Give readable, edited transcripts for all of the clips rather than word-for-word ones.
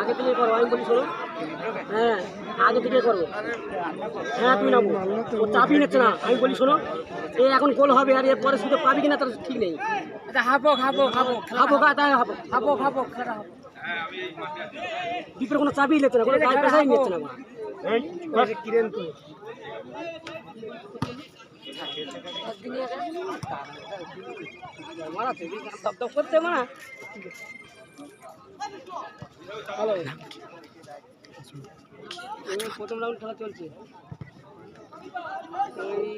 আগে থেকে করো, আমি বলি শোনো। হ্যাঁ আগে থেকে করো। হ্যাঁ তুই নামো, ও চাপই নিচ্ছে না। আমি বলি শোনো, এ এখন গোল হবে আর এর পরে শুধু পাবি কিনা তার ঠিক নেই। খাবো খাবো খাবো খাবো তাই খাবো খাবো খাবো খেলা বিপরে কোনো চাপই নিচ্ছে না, কোনো গায়ে পেশাই নিচ্ছে না। কিরেন তো করতে মানা ভালো। প্রথম রাউন্ড খেলা চলছে, ওই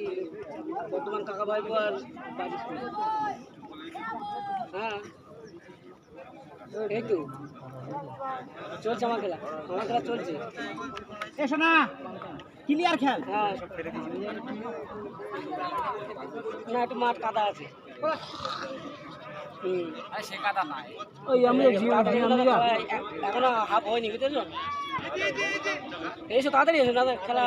বর্তমান কাকা ভাইপো আর হ্যাঁ এই তো চলছে আমার খেলা চলছে। এসো না ক্লিয়ার খেল। হ্যাঁ না একটু মাঠ কাদা আছে। সে কাদা নাই, ওই আমি এখনো হাফ হয়নি বুঝেছো। এসো তাড়াতাড়ি এসো দাদা, খেলা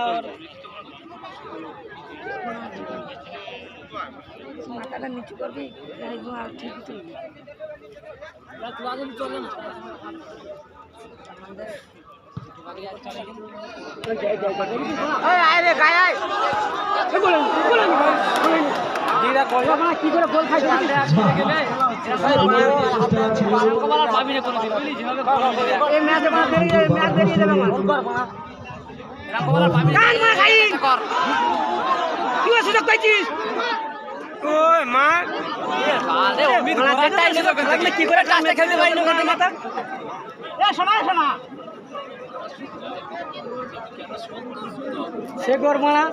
মাথাটা নিচু করবি ঠিক চলে না। কি করে গোল খাইছে সুযোগ পাইছিস কি করে খেলতে পারি মাথা শোনা শোনা সে করবো না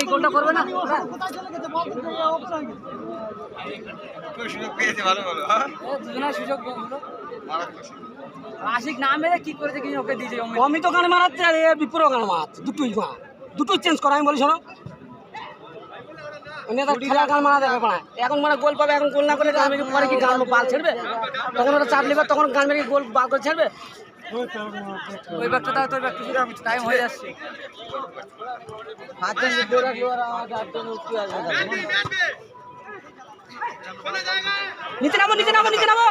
এই গোলটা করবে না। আশিক না মেরে কি করেছে কি ওকে দিয়েছে, আমি তো গান মারাচ্ছে আর বিপুরও গান মারাচ্ছে, দুটোই চেঞ্জ করা। আমি বলি শোনো খেলার গান মারা দেবে পাড়ায়, এখন মানে গোল পাবে, এখন গোল না করে আমি পরে কি গান বাল ছেড়বে, তখন ওরা চাপ নেবে, তখন গান মেরে গোল বাল করে ছেড়বে। ওই ব্যক্তিটা তো টাইম হয়ে যাচ্ছে। নিচে নামো নিচে নামো নিচে নামো,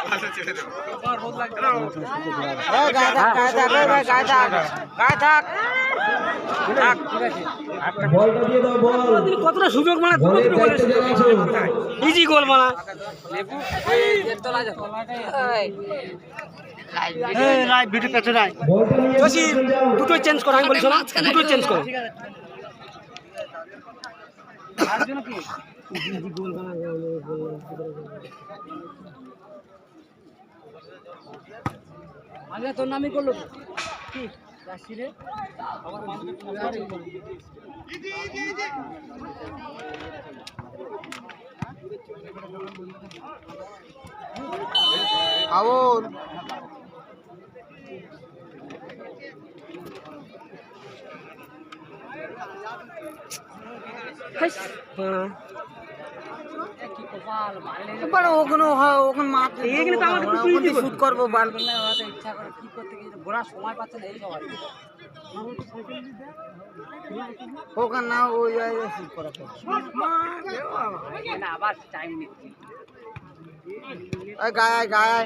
কতটা সুযোগ মানে ইজি গোল মানা। দুটোই চেঞ্জ করো, আমি বলি শোনো দুটোই চেঞ্জ করো। আগে তোর নামই করলো কি রে আউল ওখানে শুট করবো বাল ইচ্ছা করে কি করতে গিয়ে ঘোরার সময় পাচ্ছে না। এই সবাই ওখানে না ওই জায়গায় শুট করা আবার টাইম নিচ্ছি গায়ে গায়ে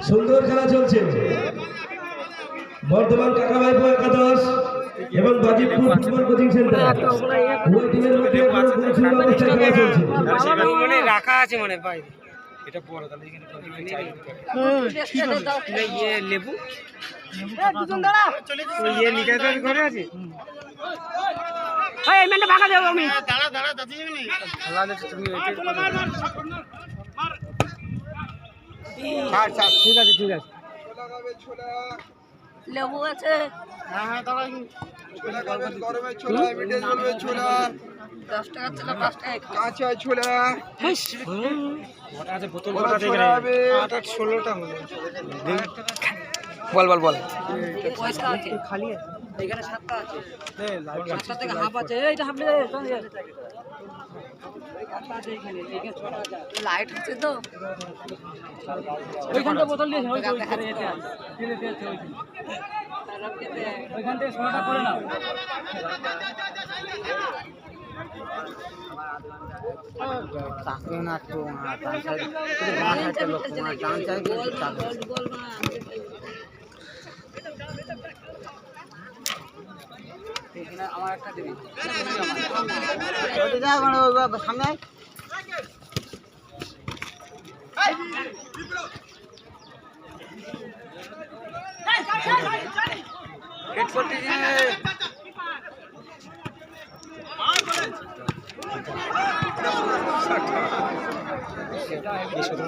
সুন্দর খেলা চলছে। বর্তমান কাকা ভাইপো একাদশ এবং বাজিতপুর ফুটবল কোচিং সেন্টার উভয় টিমের মধ্যে খেলা চলছে। রাখা আছে মানে ভাই এটা পড়া তাহলে এখানে ইয়ে লেবু দুজন দাঁড়া ওই ইয়ে নিকাজের ঘরে আছে। এই মেন্টে ভাগা দেব আমি দাঁড়া দাঁড়া দাদি যাবি না খেলা দিতে তুমি ঠিক আছে ঠিক আছে লেবু আছে। হ্যাঁ হ্যাঁ দাঁড়া গরমে ছোলা মিঠে জ্বলবে ছোলা 10 টাকা ছোলা 5 টাকা কাঁচা ছোলা ওটা আছে বোতল কটা দেখে 8 16টা হলো বল বল বল পয়সা আছে খালি এখানে 7টা আছে 7টা থেকে হাফ আছে এইটা হাফ লাইট আছে তো ওইখানটা বোতল নিয়ে ওইখানে যেতে আছে ওইখান থেকে 100টা করে নাও তাকে না তো ডান সাইডে লোক ডান সাইডে আমার একটা দিবি সামনে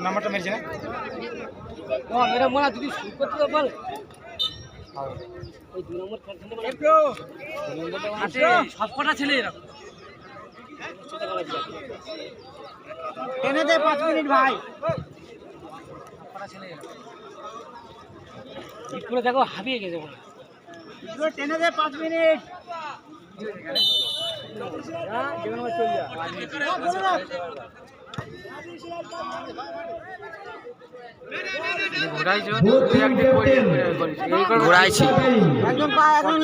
নাম্বারটা মেরেছে না মেরা মোনা যদি শুট করতে তো বল ওই 2 নম্বর আছে সবকটা ছেলে এরকম টেনে দে 5 মিনিট ভাই সবকটা ছেলে এরকম পুরো দেখো হাবিয়ে গেছে বলে টেনে দে 5 মিনিট ঘোরাইছি একদম পা একদম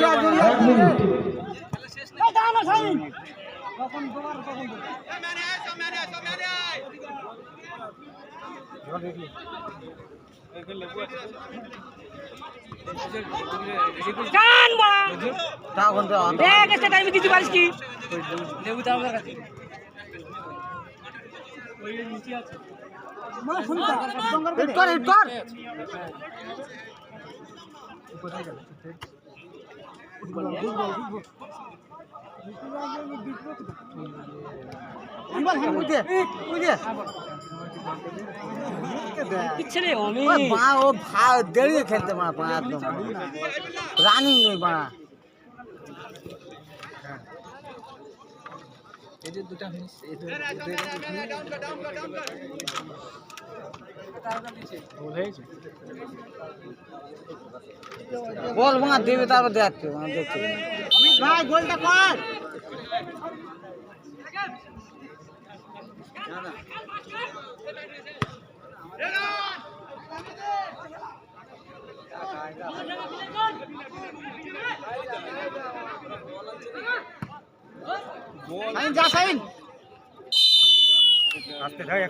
টাইমে দিতে পারিস কি লেবু তো আমার কাছে ওই নিচে আছে মা শুনতা কর কর কিচ্ছে রে আমি ও ভাই দেরিয়ে খেলতে পারা পা একদম রানিং নেই বাড়া এদের দুটো ফিনিশ বল বাঁ দেবে তারপর দেখতে দেখতে ভাই গোলটা কর যা সাইন আসতে থাক